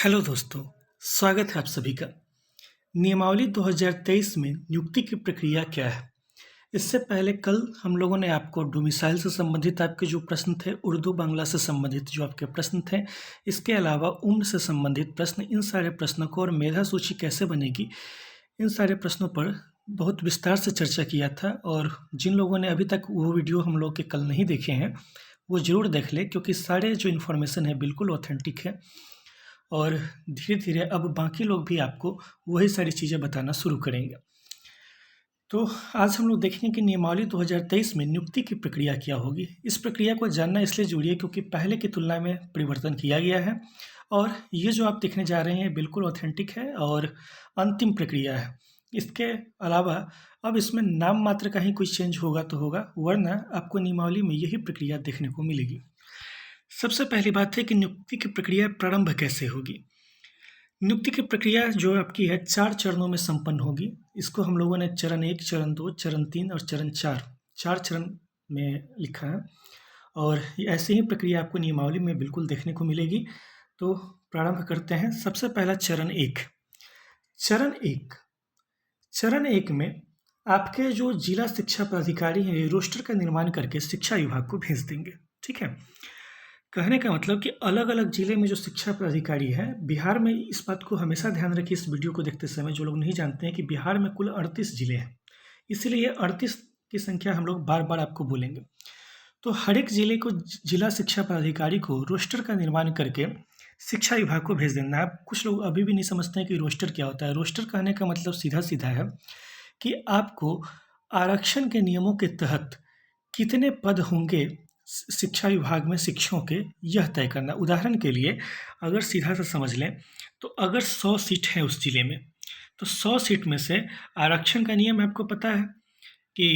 Hello दोस्तों, स्वागत है आप सभी का। नियमावली 2023 में नियुक्ति की प्रक्रिया क्या है? इससे पहले कल हम लोगों ने आपको डोमिसाइल से संबंधित आपके जो प्रश्न थे, उर्दू बांग्ला से संबंधित जो आपके प्रश्न थे, इसके अलावा उम्र से संबंधित प्रश्न, इन सारे प्रश्नों को और मेधा सूची कैसे बनेगी, इन सारे प्रश्नों पर बहुत विस्तार से चर्चा किया था। और जिन लोगों ने अभी तक वो वीडियो हम लोग के कल नहीं देखे हैं, वो ज़रूर देख लें, क्योंकि सारे जो इन्फॉर्मेशन है बिल्कुल ऑथेंटिक है। और धीरे-धीरे अब बाकी लोग भी आपको वही सारी चीज़ें बताना शुरू करेंगे। तो आज हम लोग देखेंगे कि नियमावली 2023 में नियुक्ति की प्रक्रिया क्या होगी। इस प्रक्रिया को जानना इसलिए ज़रूरी है क्योंकि पहले की तुलना में परिवर्तन किया गया है और ये जो आप देखने जा रहे हैं बिल्कुल ऑथेंटिक है और अंतिम प्रक्रिया है। इसके अलावा अब इसमें नाम मात्र का ही कुछ चेंज होगा तो होगा, वरना आपको नियमावली में यही प्रक्रिया देखने को मिलेगी। सबसे पहली बात है कि नियुक्ति की प्रक्रिया प्रारंभ कैसे होगी। नियुक्ति की प्रक्रिया जो आपकी है 4 चरणों में संपन्न होगी। इसको हम लोगों ने चरण 1, चरण 2, चरण 3 और चरण 4 चरण में लिखा है और ऐसे ही प्रक्रिया आपको नियमावली में बिल्कुल देखने को मिलेगी। तो प्रारंभ करते हैं। सबसे पहला चरण 1। चरण 1 में आपके जो जिला शिक्षा पदाधिकारी हैं, ये रोस्टर का निर्माण करके शिक्षा विभाग को भेज देंगे। ठीक है। कहने का मतलब कि अलग-अलग ज़िले में जो शिक्षा पदाधिकारी हैं, बिहार में इस बात को हमेशा ध्यान रखिए इस वीडियो को देखते समय, जो लोग नहीं जानते हैं कि बिहार में कुल 38 ज़िले हैं। इसलिए 38 की संख्या हम लोग बार-बार आपको बोलेंगे। तो हर एक ज़िले को जिला शिक्षा पदाधिकारी को रोस्टर का निर्माण करके शिक्षा विभाग को भेज देना है। कुछ लोग अभी भी नहीं समझते हैं कि रोस्टर क्या होता है। रोस्टर कहने का मतलब सीधा-सीधा है कि आपको आरक्षण के नियमों के तहत कितने पद होंगे शिक्षा विभाग में शिक्षकों के, यह तय करना। उदाहरण के लिए अगर सीधा सा समझ लें तो अगर 100 सीट है उस ज़िले में, तो 100 सीट में से आरक्षण का नियम आपको पता है कि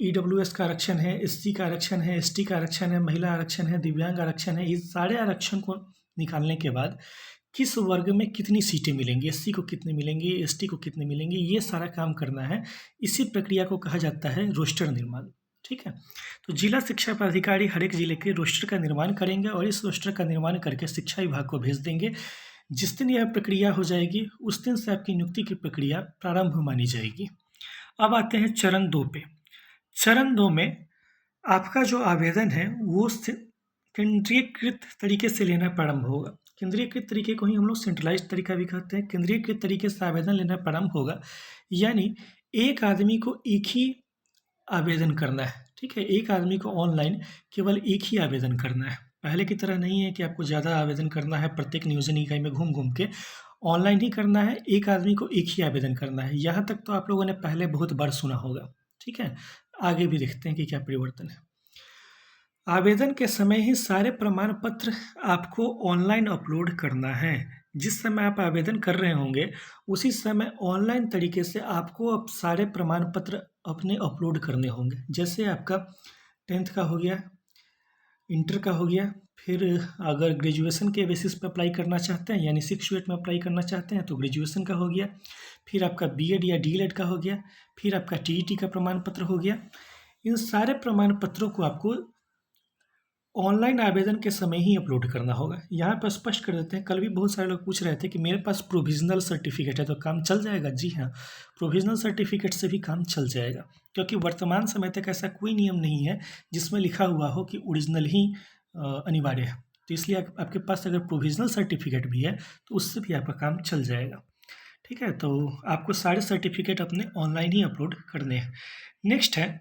ईडब्ल्यूएस का आरक्षण है, एससी का आरक्षण है, एसटी का आरक्षण है, महिला आरक्षण है, दिव्यांग आरक्षण है। इस सारे आरक्षण को निकालने के बाद किस वर्ग में कितनी सीटें मिलेंगी, एससी को कितनी मिलेंगी, एसटी को कितनी मिलेंगी, ये सारा काम करना है। इसी प्रक्रिया को कहा जाता है रोस्टर निर्माण। ठीक है। तो जिला शिक्षा पदाधिकारी हर एक जिले के रोस्टर का निर्माण करेंगे और इस रोस्टर का निर्माण करके शिक्षा विभाग को भेज देंगे। जिस दिन यह प्रक्रिया हो जाएगी उस दिन से आपकी नियुक्ति की प्रक्रिया प्रारंभ मानी जाएगी। अब आते हैं चरण 2 पे। चरण 2 में आपका जो आवेदन है वो केंद्रीयकृत तरीके से लेना प्रारंभ होगा। केंद्रीयकृत तरीके को ही हम लोग सेंट्रलाइज्ड तरीका भी कहते हैं। केंद्रीयकृत तरीके से आवेदन लेना प्रारंभ होगा, यानी एक आदमी को एक ही आवेदन करना है। ठीक है। एक आदमी को ऑनलाइन केवल एक ही आवेदन करना है। पहले की तरह नहीं है कि आपको ज़्यादा आवेदन करना है, प्रत्येक नियोजन इकाई में घूम-घूम के। ऑनलाइन ही करना है, एक आदमी को एक ही आवेदन करना है। यहाँ तक तो आप लोगों ने पहले बहुत बार सुना होगा। ठीक है। आगे भी देखते हैं कि क्या परिवर्तन है। आवेदन के समय ही सारे प्रमाण पत्र आपको ऑनलाइन अपलोड करना है। जिस समय आप आवेदन कर रहे होंगे उसी समय ऑनलाइन तरीके से आपको अब सारे प्रमाण पत्र अपने अपलोड करने होंगे। जैसे आपका 10th का हो गया, इंटर का हो गया, फिर अगर ग्रेजुएशन के बेसिस पे अप्लाई करना चाहते हैं यानी 6 में अप्लाई करना चाहते हैं तो ग्रेजुएशन का हो गया, फिर आपका बीएड या डीएलएड का हो गया, फिर आपका टीईटी का प्रमाण पत्र हो गया। इन सारे प्रमाण पत्रों को आपको ऑनलाइन आवेदन के समय ही अपलोड करना होगा। यहाँ पर स्पष्ट कर देते हैं, कल भी बहुत सारे लोग पूछ रहे थे कि मेरे पास प्रोविज़नल सर्टिफिकेट है तो काम चल जाएगा? जी हाँ, प्रोविज़नल सर्टिफिकेट से भी काम चल जाएगा, क्योंकि वर्तमान समय तक ऐसा कोई नियम नहीं है जिसमें लिखा हुआ हो कि ओरिजिनल ही अनिवार्य है। तो इसलिए आपके पास अगर प्रोविज़नल सर्टिफिकेट भी है तो उससे भी आपका काम चल जाएगा। ठीक है। तो आपको सारे सर्टिफिकेट अपने ऑनलाइन ही अपलोड करने हैं। नेक्स्ट है,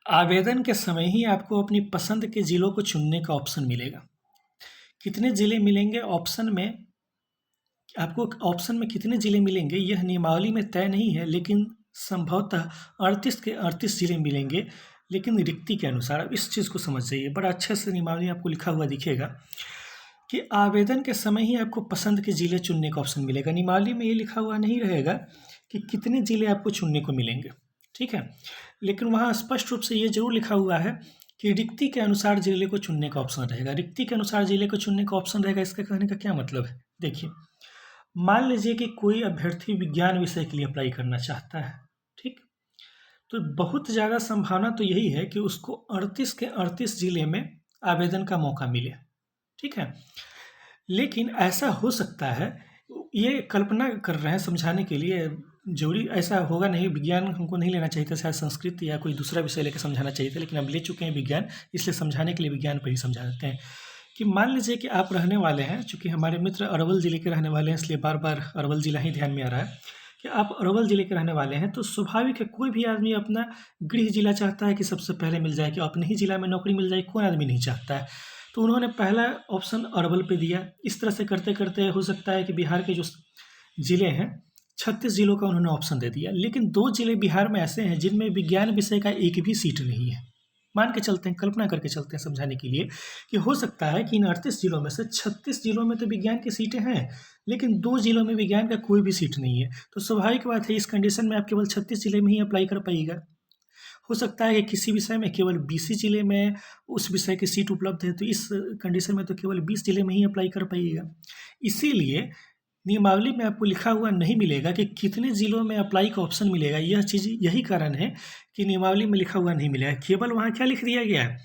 आवेदन के समय ही आपको अपनी पसंद के ज़िलों को चुनने का ऑप्शन मिलेगा। कितने ज़िले मिलेंगे ऑप्शन में, आपको ऑप्शन में कितने ज़िले मिलेंगे यह नियमावली में तय नहीं है, लेकिन संभवतः 38 के 38 ज़िले मिलेंगे, लेकिन रिक्ति के अनुसार। अब इस चीज़ को समझ जाइए, बड़ा अच्छे से नियमावली आपको लिखा हुआ दिखेगा कि आवेदन के समय ही आपको पसंद के ज़िले चुनने का ऑप्शन मिलेगा। नियमावली में ये लिखा हुआ नहीं रहेगा कि कितने ज़िले आपको चुनने को मिलेंगे। ठीक है। लेकिन वहाँ स्पष्ट रूप से ये जरूर लिखा हुआ है कि रिक्ति के अनुसार जिले को चुनने का ऑप्शन रहेगा। रिक्ति के अनुसार जिले को चुनने का ऑप्शन रहेगा, इसका कहने का क्या मतलब है? देखिए, मान लीजिए कि कोई अभ्यर्थी विज्ञान विषय के लिए अप्लाई करना चाहता है। ठीक, तो बहुत ज़्यादा संभावना तो यही है कि उसको 38 के 38 जिले में आवेदन का मौका मिले। ठीक है। लेकिन ऐसा हो सकता है, ये कल्पना कर रहे हैं समझाने के लिए, ज़रूरी ऐसा होगा नहीं, विज्ञान हमको नहीं लेना चाहिए था, शायद संस्कृत या कोई दूसरा विषय लेकर समझाना चाहिए था, लेकिन अब ले चुके हैं विज्ञान, इसलिए समझाने के लिए विज्ञान पर ही समझा देते हैं। कि मान लीजिए कि आप रहने वाले हैं, चूँकि हमारे मित्र अरवल ज़िले के रहने वाले हैं, इसलिए बार-बार अरवल ज़िला ही ध्यान में आ रहा है कि आप अरवल ज़िले के रहने वाले हैं, तो स्वाभाविक है कोई भी आदमी अपना गृह ज़िला चाहता है कि सबसे पहले मिल जाए, कि अपने ही ज़िला में नौकरी मिल जाए, कौन आदमी नहीं चाहता है। तो उन्होंने पहला ऑप्शन अरवल पे दिया। इस तरह से करते-करते हो सकता है कि बिहार के जो ज़िले हैं, 36 ज़िलों का उन्होंने ऑप्शन दे दिया, लेकिन 2 ज़िले बिहार में ऐसे हैं जिनमें विज्ञान विषय का एक भी सीट नहीं है। मान के चलते हैं, कल्पना करके चलते हैं समझाने के लिए, कि हो सकता है कि इन 38 ज़िलों में से 36 ज़िलों में तो विज्ञान की सीटें हैं, लेकिन 2 ज़िलों में विज्ञान का कोई भी सीट नहीं है। तो स्वाभाविक बात है, इस कंडीशन में आप केवल 36 ज़िले में ही अप्लाई कर पाइएगा। हो सकता है कि किसी विषय में केवल 20 ही ज़िले में उस विषय की सीट उपलब्ध है, तो इस कंडीशन में तो केवल 20 ज़िले में ही अप्लाई कर पाइएगा। इसीलिए नियमावली में आपको लिखा हुआ नहीं मिलेगा कि कितने ज़िलों में अप्लाई का ऑप्शन मिलेगा। यह चीज़, यही कारण है कि नियमावली में लिखा हुआ नहीं मिलेगा। केवल वहाँ क्या लिख दिया गया है?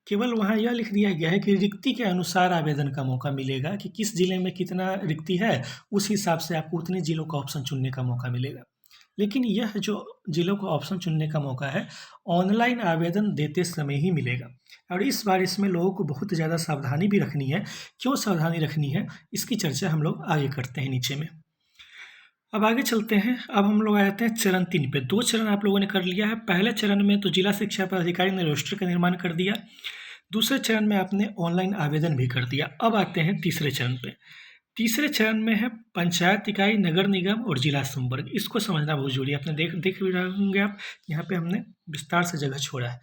केवल वहाँ यह लिख दिया गया है कि रिक्ति के अनुसार आवेदन का मौका मिलेगा, कि किस ज़िले में कितना रिक्ति है, उस हिसाब से आपको उतने ज़िलों का ऑप्शन चुनने का मौका मिलेगा। लेकिन यह जो ज़िलों का ऑप्शन चुनने का मौका है, ऑनलाइन आवेदन देते समय ही मिलेगा। और इस बार इसमें लोगों को बहुत ज़्यादा सावधानी भी रखनी है। क्यों सावधानी रखनी है, इसकी चर्चा हम लोग आगे करते हैं नीचे में। अब आगे चलते हैं। अब हम लोग आ जाते हैं चरण 3 पे। 2 चरण आप लोगों ने कर लिया है। पहले चरण में तो जिला शिक्षा पदाधिकारी ने रोस्टर का निर्माण कर दिया। दूसरे चरण में आपने ऑनलाइन आवेदन भी कर दिया। अब आते हैं तीसरे चरण पे। तीसरे चरण में है पंचायत इकाई, नगर निगम और जिला संवर्ग। इसको समझना बहुत जरूरी है। आपने देख भी रहे होंगे आप, यहाँ पे हमने विस्तार से जगह छोड़ा है।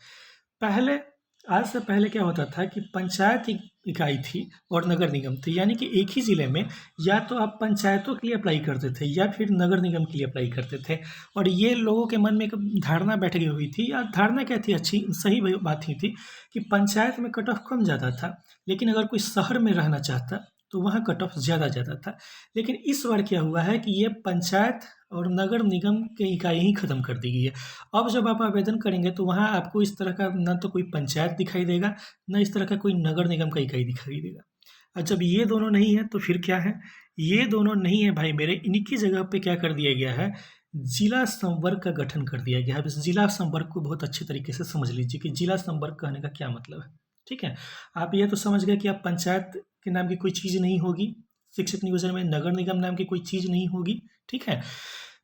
पहले, आज से पहले क्या होता था कि पंचायत इकाई थी और नगर निगम थे, यानी कि एक ही ज़िले में या तो आप पंचायतों के लिए अप्लाई करते थे या फिर नगर निगम के लिए अप्लाई करते थे। और ये लोगों के मन में एक धारणा बैठ गई हुई थी, या धारणा क्या थी, अच्छी सही बात ही थी, कि पंचायत में कट ऑफ कम ज़्यादा था, लेकिन अगर कोई शहर में रहना चाहता तो वहाँ कट ऑफ ज़्यादा था। लेकिन इस बार क्या हुआ है कि ये पंचायत और नगर निगम की इकाई ही खत्म कर दी गई है। अब जब आप आवेदन करेंगे तो वहाँ आपको इस तरह का ना तो कोई पंचायत दिखाई देगा, ना इस तरह का कोई नगर निगम का इकाई दिखाई देगा। और जब ये दोनों नहीं है तो फिर क्या है? ये दोनों नहीं है भाई मेरे, इन्हीं की जगह पे क्या कर दिया गया है, जिला संवर्ग का गठन कर दिया गया है। अब इस जिला संवर्ग को बहुत अच्छे तरीके से समझ लीजिए कि जिला संवर्ग कहने का क्या मतलब है। ठीक है, आप ये तो समझ गए कि आप पंचायत के नाम की कोई चीज़ नहीं होगी, शिक्षक नियोजन में नगर निगम नाम की कोई चीज़ नहीं होगी। ठीक है,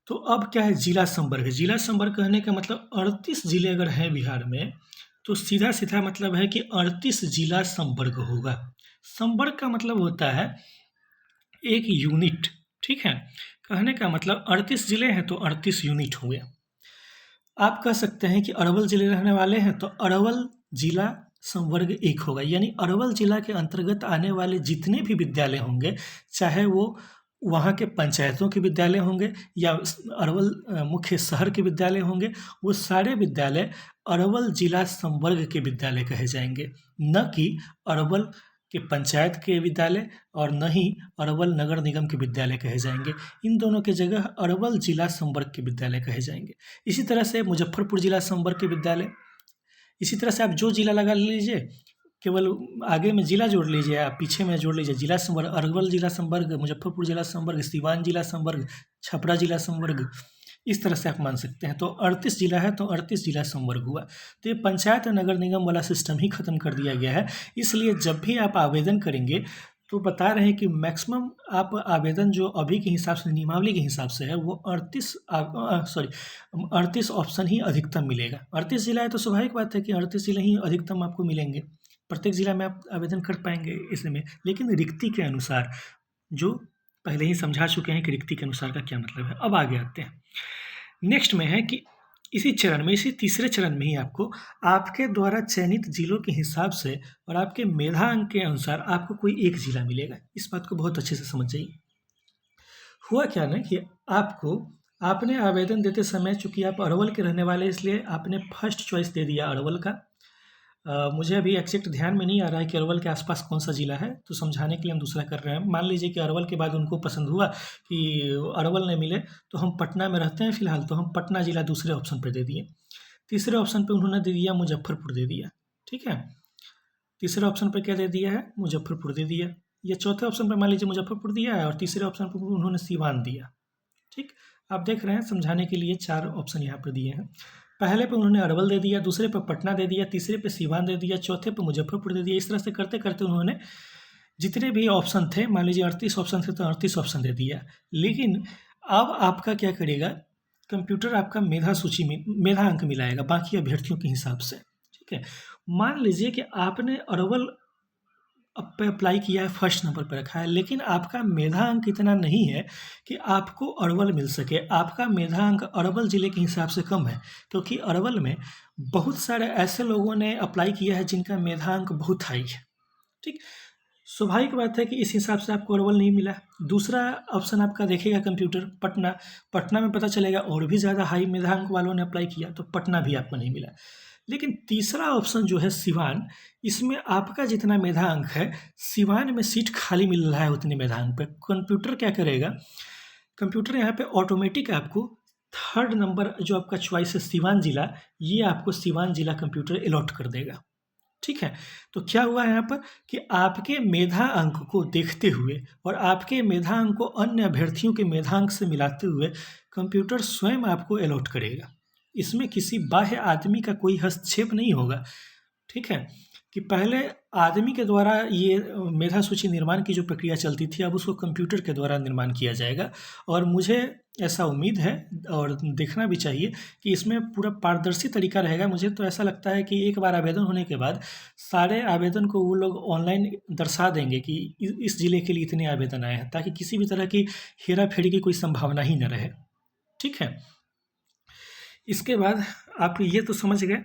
तो अब क्या है, जिला संवर्ग। जिला संवर्ग कहने का मतलब 38 जिले अगर हैं बिहार में, तो सीधा सीधा मतलब है कि 38 जिला संवर्ग होगा। संवर्ग का मतलब होता है एक यूनिट। ठीक है, कहने का मतलब 38 जिले हैं तो 38 यूनिट हुए। आप कह सकते हैं कि अरवल जिले रहने वाले हैं तो अरवल जिला संवर्ग 1 होगा, यानी अरवल जिला के अंतर्गत आने वाले जितने भी विद्यालय होंगे, चाहे वो वहाँ के पंचायतों के विद्यालय होंगे या अरवल मुख्य शहर के विद्यालय होंगे, वो सारे विद्यालय अरवल जिला संवर्ग के विद्यालय कहे जाएंगे, न कि अरवल के पंचायत के विद्यालय और न ही अरवल नगर निगम के विद्यालय कहे जाएंगे। इन दोनों के जगह अरवल जिला संवर्ग के विद्यालय कहे जाएंगे। इसी तरह से मुजफ्फरपुर जिला संवर्ग के विद्यालय, इसी तरह से आप जो जिला लगा लीजिए, केवल आगे में जिला जोड़ लीजिए, आप पीछे में जोड़ लीजिए जिला संवर्ग, अरवल जिला संवर्ग, मुजफ्फरपुर जिला संवर्ग, सीवान जिला संवर्ग, छपरा जिला संवर्ग। इस तरह से आप मान सकते हैं। तो 38 जिला है तो 38 जिला संवर्ग हुआ। तो ये पंचायत और नगर निगम वाला सिस्टम ही खत्म कर दिया गया है। इसलिए जब भी आप आवेदन करेंगे तो बता रहे हैं कि मैक्सिमम आप आवेदन जो अभी के हिसाब से, नियमावली के हिसाब से है, वो 38 ऑप्शन ही अधिकतम मिलेगा। 38 जिला है तो स्वाभाविक बात है कि 38 जिले ही अधिकतम आपको मिलेंगे। प्रत्येक जिला में आप आवेदन कर पाएंगे इसमें, लेकिन रिक्ति के अनुसार, जो पहले ही समझा चुके हैं कि रिक्ति के अनुसार का क्या मतलब है। अब आगे आते हैं। नेक्स्ट में है कि इसी चरण में, इसी तीसरे चरण में ही आपको आपके द्वारा चयनित जिलों के हिसाब से और आपके मेधा अंक के अनुसार आपको कोई एक जिला मिलेगा। इस बात को बहुत अच्छे से समझ जाइए। हुआ क्या ना कि आपने आवेदन देते समय, चूंकि आप अरवल के रहने वाले, इसलिए आपने फर्स्ट चॉइस दे दिया अरवल का। मुझे अभी एग्जैक्ट ध्यान में नहीं आ रहा है कि अरवल के आसपास कौन सा ज़िला है, तो समझाने के लिए हम दूसरा कर रहे हैं। मान लीजिए कि अरवल के बाद उनको पसंद हुआ कि अरवल नहीं मिले तो हम पटना में रहते हैं फिलहाल, तो हम पटना ज़िला दूसरे ऑप्शन पर दे दिए। तीसरे ऑप्शन पे उन्होंने दे दिया मुजफ्फरपुर दे दिया। ठीक है, तीसरे ऑप्शन पे क्या दे दिया है, मुजफ्फरपुर दे दिया। या चौथे ऑप्शन पर मान लीजिए मुजफ्फरपुर दिया है और तीसरे ऑप्शन पर उन्होंने सीवान दिया। ठीक, आप देख रहे हैं समझाने के लिए 4 ऑप्शन यहाँ पर दिए हैं। पहले पे उन्होंने अरवल दे दिया, दूसरे पे पटना दे दिया, तीसरे पे सीवान दे दिया, चौथे पे मुजफ्फरपुर दे दिया। इस तरह से करते करते उन्होंने जितने भी ऑप्शन थे, मान लीजिए 38 ऑप्शन थे तो 38 ऑप्शन दे दिया। लेकिन अब आपका क्या करेगा, कंप्यूटर आपका मेधा सूची में मेधा अंक मिलाएगा बाकी अभ्यर्थियों के हिसाब से। ठीक है, मान लीजिए कि आपने अरवल पे अप्लाई किया है, फर्स्ट नंबर पर रखा है, लेकिन आपका मेधा अंक इतना नहीं है कि आपको अरवल मिल सके। आपका मेधा अंक अरवल ज़िले के हिसाब से कम है, क्योंकि अरवल में बहुत सारे ऐसे लोगों ने अप्लाई किया है जिनका मेधा अंक बहुत हाई है। ठीक, स्वाभाविक बात है कि इस हिसाब से आपको अरवल नहीं मिला। दूसरा ऑप्शन आपका देखेगा कंप्यूटर पटना, पटना में पता चलेगा और भी ज़्यादा हाई मेधांक वालों ने अप्लाई किया, तो पटना भी आपको नहीं मिला। लेकिन तीसरा ऑप्शन जो है सिवान, इसमें आपका जितना मेधांक है, सिवान में सीट खाली मिल रहा है उतने मेधांक पे। कंप्यूटर क्या करेगा, कंप्यूटर यहाँ पे ऑटोमेटिक आपको थर्ड नंबर जो आपका चॉइस है सिवान जिला, ये आपको सिवान जिला कंप्यूटर अलॉट कर देगा। ठीक है, तो क्या हुआ यहाँ पर कि आपके मेधा अंक को देखते हुए और आपके मेधा अंक को अन्य अभ्यर्थियों के मेधांक से मिलाते हुए कंप्यूटर स्वयं आपको अलॉट करेगा। इसमें किसी बाह्य आदमी का कोई हस्तक्षेप नहीं होगा। ठीक है, कि पहले आदमी के द्वारा ये मेधा सूची निर्माण की जो प्रक्रिया चलती थी, अब उसको कंप्यूटर के द्वारा निर्माण किया जाएगा। और मुझे ऐसा उम्मीद है और देखना भी चाहिए कि इसमें पूरा पारदर्शी तरीका रहेगा। मुझे तो ऐसा लगता है कि एक बार आवेदन होने के बाद सारे आवेदन को वो लोग ऑनलाइन दर्शा देंगे कि इस ज़िले के लिए इतने आवेदन आए हैं, ताकि किसी भी तरह की हेरा फेरी की कोई संभावना ही न रहे। ठीक है, इसके बाद आप ये तो समझ गए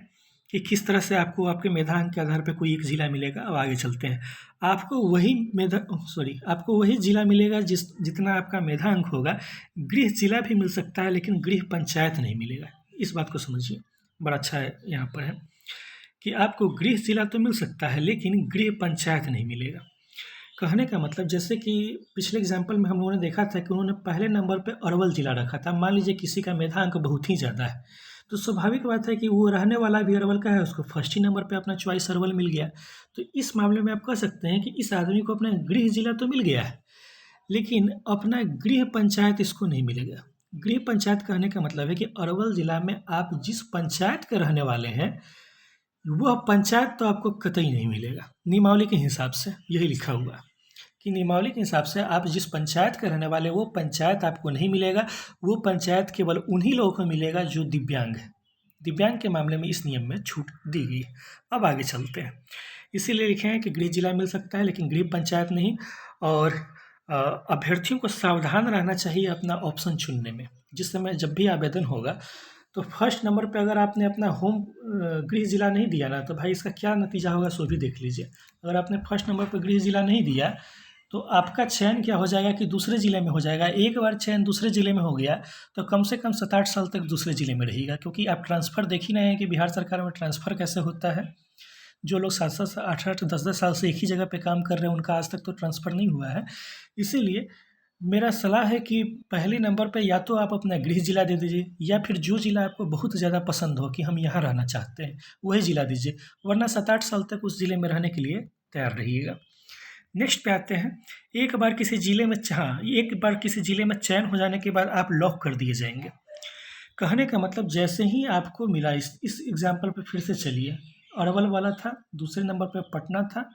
कि किस तरह से आपको आपके मेधांक के आधार पर कोई एक ज़िला मिलेगा। अब आगे चलते हैं, आपको वही ज़िला मिलेगा जितना आपका मेधांक होगा। गृह जिला भी मिल सकता है, लेकिन गृह पंचायत नहीं मिलेगा। इस बात को समझिए, बड़ा अच्छा है यहाँ पर है कि आपको गृह जिला तो मिल सकता है, लेकिन गृह पंचायत नहीं मिलेगा। कहने का मतलब, जैसे कि पिछले एग्जाम्पल में हम लोगों ने देखा था कि उन्होंने पहले नंबर पर अरवल जिला रखा था। मान लीजिए किसी का मेधांक बहुत ही ज़्यादा है, तो स्वाभाविक बात है कि वो रहने वाला भी अरवल का है, उसको फर्स्ट ही नंबर पे अपना चॉइस अरवल मिल गया। तो इस मामले में आप कह सकते हैं कि इस आदमी को अपना गृह जिला तो मिल गया है, लेकिन अपना गृह पंचायत इसको नहीं मिलेगा। गृह पंचायत कहने का मतलब है कि अरवल जिला में आप जिस पंचायत के रहने वाले हैं, वह पंचायत तो आपको कतई नहीं मिलेगा। नियमावली के हिसाब से यही लिखा हुआ है कि नियमावली के हिसाब से आप जिस पंचायत के रहने वाले, वो पंचायत आपको नहीं मिलेगा। वो पंचायत केवल उन्हीं लोगों को मिलेगा जो दिव्यांग है। दिव्यांग के मामले में इस नियम में छूट दी गई है। अब आगे चलते हैं, इसीलिए लिखे हैं कि गृह जिला मिल सकता है लेकिन गृह पंचायत नहीं। और अभ्यर्थियों को सावधान रहना चाहिए अपना ऑप्शन चुनने में। जिस समय जब भी आवेदन होगा, तो फर्स्ट नंबर पे अगर आपने अपना होम गृह जिला नहीं दिया ना, तो भाई इसका क्या नतीजा होगा सो भी देख लीजिए। अगर आपने फर्स्ट नंबर पर गृह जिला नहीं दिया, तो आपका चयन क्या हो जाएगा कि दूसरे ज़िले में हो जाएगा। एक बार चयन दूसरे ज़िले में हो गया तो कम से कम 7-8 साल तक दूसरे ज़िले में रहेगा, क्योंकि आप ट्रांसफ़र देख ही रहे हैं कि बिहार सरकार में ट्रांसफ़र कैसे होता है। जो लोग 7-7, 8-8, 10-10 साल से एक ही जगह पे काम कर रहे हैं, उनका आज तक तो ट्रांसफ़र नहीं हुआ है। इसीलिए मेरा सलाह है कि पहले नंबर पे या तो आप अपना गृह जिला दे दीजिए, या फिर जो ज़िला आपको बहुत ज़्यादा पसंद हो कि हम यहाँ रहना चाहते हैं, वही ज़िला दीजिए, वरना 7-8 साल तक उस ज़िले में रहने के लिए तैयार रहिएगा। नेक्स्ट पे आते हैं, एक बार किसी ज़िले में चयन हो जाने के बाद आप लॉक कर दिए जाएंगे। कहने का मतलब, जैसे ही आपको मिला, इस एग्जाम्पल पे फिर से चलिए, अरवल वाला था, दूसरे नंबर पर पटना था,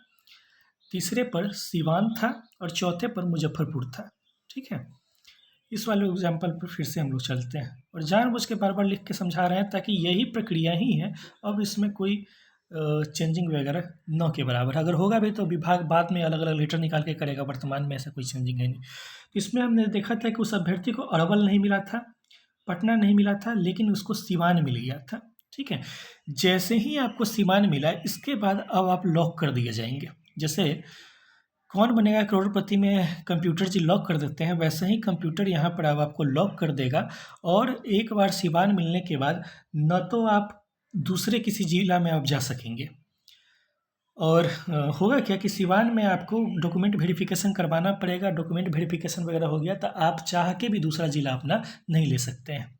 तीसरे पर सिवान था और चौथे पर मुजफ्फरपुर था। ठीक है, इस वाले एग्जाम्पल पर फिर से हम लोग चलते हैं और जानबूझ के बार बार लिख के समझा रहे हैं ताकि यही प्रक्रिया ही है, अब इसमें कोई चेंजिंग वगैरह न के बराबर। अगर होगा भी तो विभाग बाद में अलग अलग लेटर निकाल के करेगा, वर्तमान में ऐसा कोई चेंजिंग है नहीं। तो इसमें हमने देखा था कि उस अभ्यर्थी को अरवल नहीं मिला था, पटना नहीं मिला था, लेकिन उसको सिवान मिल गया था। ठीक है, जैसे ही आपको सिवान मिला, इसके बाद अब आप लॉक कर दिए जाएंगे। जैसे कौन बनेगा करोड़पति में कंप्यूटर जी लॉक कर देते हैं, वैसे ही कंप्यूटर यहाँ पर अब आपको लॉक कर देगा। और एक बार सिवान मिलने के बाद न तो आप दूसरे किसी जिला में आप जा सकेंगे, और होगा क्या कि सिवान में आपको डॉक्यूमेंट वेरिफिकेशन करवाना पड़ेगा। डॉक्यूमेंट वेरिफिकेशन वगैरह हो गया तो आप चाह के भी दूसरा जिला अपना नहीं ले सकते हैं।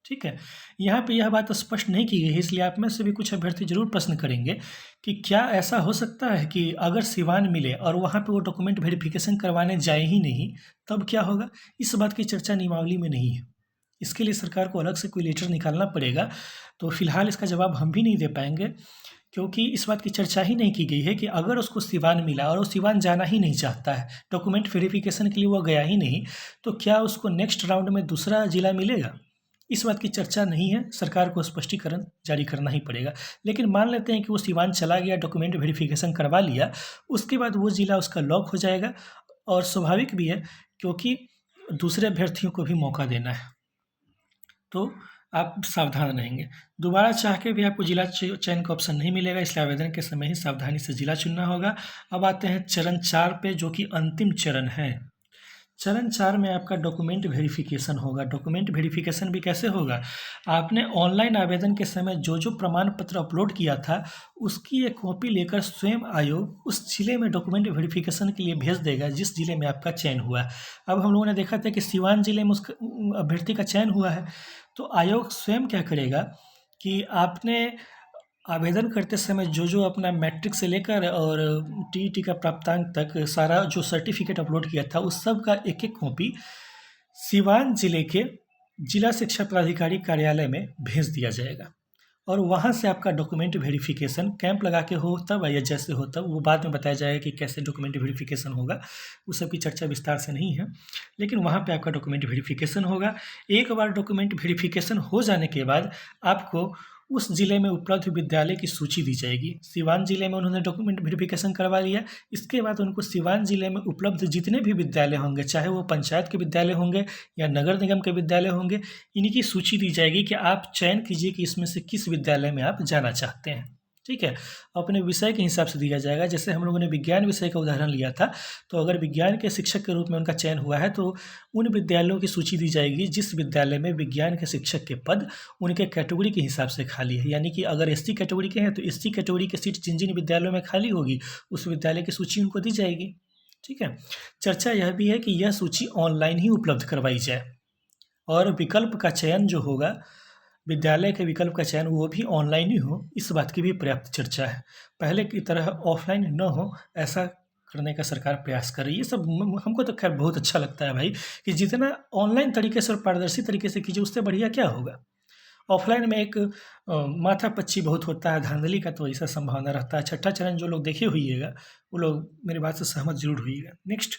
ठीक है। यहाँ पे यह बात स्पष्ट नहीं की गई है, इसलिए आप में से भी कुछ अभ्यर्थी जरूर प्रश्न करेंगे कि क्या ऐसा हो सकता है कि अगर सिवान मिले और वहाँ पे वो डॉक्यूमेंट वेरिफिकेशन करवाने जाए ही नहीं, तब क्या होगा? इस बात की चर्चा नियमावली में नहीं है। इसके लिए सरकार को अलग से कोई लेटर निकालना पड़ेगा। तो फिलहाल इसका जवाब हम भी नहीं दे पाएंगे, क्योंकि इस बात की चर्चा ही नहीं की गई है कि अगर उसको सिवान मिला और वो सिवान जाना ही नहीं चाहता है, डॉक्यूमेंट वेरिफिकेशन के लिए वो गया ही नहीं, तो क्या उसको नेक्स्ट राउंड में दूसरा जिला मिलेगा? इस बात की चर्चा नहीं है, सरकार को स्पष्टीकरण जारी करना ही पड़ेगा। लेकिन मान लेते हैं कि वो सिवान चला गया, डॉक्यूमेंट वेरिफिकेशन करवा लिया, उसके बाद वो ज़िला उसका लॉक हो जाएगा, और स्वाभाविक भी है क्योंकि दूसरे अभ्यर्थियों को भी मौका देना है, तो आप सावधान रहेंगे। दोबारा चाह के भी आपको जिला चयन का ऑप्शन नहीं मिलेगा, इसलिए आवेदन के समय ही सावधानी से जिला चुनना होगा। अब आते हैं चरण 4 पे, जो कि अंतिम चरण है। चरण 4 में आपका डॉक्यूमेंट वेरिफिकेशन होगा। डॉक्यूमेंट वेरिफिकेशन भी कैसे होगा? आपने ऑनलाइन आवेदन के समय जो जो प्रमाण पत्र अपलोड किया था, उसकी एक कॉपी लेकर स्वयं आयोग उस जिले में डॉक्यूमेंट वेरिफिकेशन के लिए भेज देगा जिस जिले में आपका चयन हुआ है। अब हम लोगों ने देखा था कि सिवान जिले में उस अभ्यर्थी का चयन हुआ है, तो आयोग स्वयं क्या करेगा कि आपने आवेदन करते समय जो जो अपना मैट्रिक से लेकर और टीईटी का प्राप्तांक तक सारा जो सर्टिफिकेट अपलोड किया था, उस सब का एक एक कॉपी सिवान जिले के जिला शिक्षा पदाधिकारी कार्यालय में भेज दिया जाएगा, और वहाँ से आपका डॉक्यूमेंट वेरिफिकेशन कैंप लगा के हो तब या जैसे हो तब, वो बाद में बताया जाएगा कि कैसे डॉक्यूमेंट वेरिफिकेशन होगा, उस सब की चर्चा विस्तार से नहीं है। लेकिन वहाँ पे आपका डॉक्यूमेंट वेरिफिकेशन होगा। एक बार डॉक्यूमेंट वेरिफिकेशन हो जाने के बाद आपको उस जिले में उपलब्ध विद्यालय की सूची दी जाएगी। सिवान जिले में उन्होंने डॉक्यूमेंट वेरिफिकेशन करवा लिया, इसके बाद उनको सिवान जिले में उपलब्ध जितने भी विद्यालय होंगे, चाहे वो पंचायत के विद्यालय होंगे या नगर निगम के विद्यालय होंगे, इनकी सूची दी जाएगी कि आप चयन कीजिए कि इसमें से किस विद्यालय में आप जाना चाहते हैं। ठीक है, अपने विषय के हिसाब से दिया जाएगा। जैसे हम लोगों ने विज्ञान विषय का उदाहरण लिया था, तो अगर विज्ञान के शिक्षक के रूप में उनका चयन हुआ है, तो उन विद्यालयों की सूची दी जाएगी जिस विद्यालय में विज्ञान के शिक्षक के पद उनके कैटेगरी के हिसाब से खाली है। यानी कि अगर एससी कैटेगरी के हैं तो एससी कैटेगरी की सीट जिन जिन विद्यालयों में खाली होगी, उस विद्यालय की सूची उनको दी जाएगी। ठीक है, चर्चा यह भी है कि यह सूची ऑनलाइन ही उपलब्ध करवाई जाए, और विकल्प का चयन जो होगा, विद्यालय के विकल्प का चयन, वो भी ऑनलाइन ही हो, इस बात की भी पर्याप्त चर्चा है। पहले की तरह ऑफलाइन न हो, ऐसा करने का सरकार प्रयास कर रही है। ये सब हमको तो खैर बहुत अच्छा लगता है भाई, कि जितना ऑनलाइन तरीके से और पारदर्शी तरीके से कीजिए, उससे बढ़िया क्या होगा। ऑफलाइन में एक माथापच्ची बहुत होता है, धांधली का तो ऐसा संभावना रहता है। छठा चरण जो लोग देखे होइएगा, वो लोग मेरी बात से सहमत जरूर होइएगा। नेक्स्ट,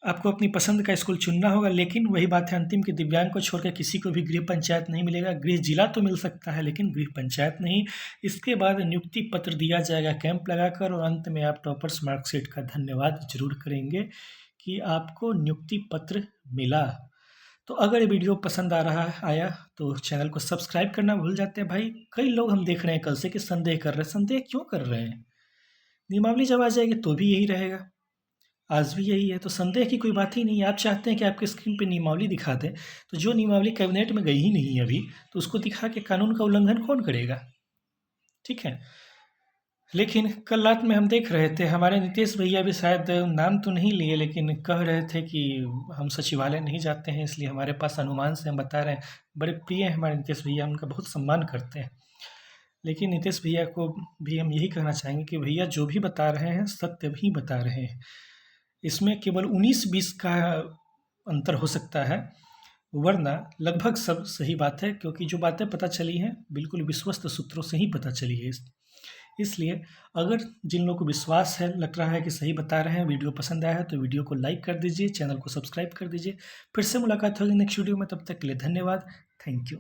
आपको अपनी पसंद का स्कूल चुनना होगा, लेकिन वही बात है अंतिम कि दिव्यांग को छोड़कर किसी को भी गृह पंचायत नहीं मिलेगा। गृह जिला तो मिल सकता है, लेकिन गृह पंचायत नहीं। इसके बाद नियुक्ति पत्र दिया जाएगा कैंप लगाकर, और अंत में आप टॉपर्स मार्कशीट का धन्यवाद जरूर करेंगे कि आपको नियुक्ति पत्र मिला। तो अगर ये वीडियो पसंद आया तो चैनल को सब्सक्राइब करना भूल जाते हैं भाई। कई लोग हम देख रहे हैं कल से कि संदेह कर रहे हैं। संदेह क्यों कर रहे हैं? नियमावली जब आ जाएगी तो भी यही रहेगा, आज भी यही है, तो संदेह की कोई बात ही नहीं है। आप चाहते हैं कि आपके स्क्रीन पे नियमावली दिखा दें, तो जो नियमावली कैबिनेट में गई ही नहीं है अभी, तो उसको दिखा के कानून का उल्लंघन कौन करेगा? ठीक है, लेकिन कल रात में हम देख रहे थे, हमारे नीतीश भैया भी शायद, नाम तो नहीं लिए, लेकिन कह रहे थे कि हम सचिवालय नहीं जाते हैं, इसलिए हमारे पास अनुमान से हम बता रहे हैं। बड़े प्रिय हैं हमारे नीतीश भैया, उनका बहुत सम्मान करते हैं। लेकिन नीतीश भैया को भी हम यही कहना चाहेंगे कि भैया जो भी बता रहे हैं सत्य भी बता रहे हैं। इसमें केवल 19-20 का अंतर हो सकता है, वरना लगभग सब सही बात है, क्योंकि जो बातें पता चली हैं बिल्कुल विश्वस्त सूत्रों से ही पता चली है। इसलिए अगर जिन लोगों को विश्वास है, लग रहा है कि सही बता रहे हैं, वीडियो पसंद आया है, तो वीडियो को लाइक कर दीजिए, चैनल को सब्सक्राइब कर दीजिए। फिर से मुलाकात होगी नेक्स्ट वीडियो में, तब तक के लिए धन्यवाद। Thank you.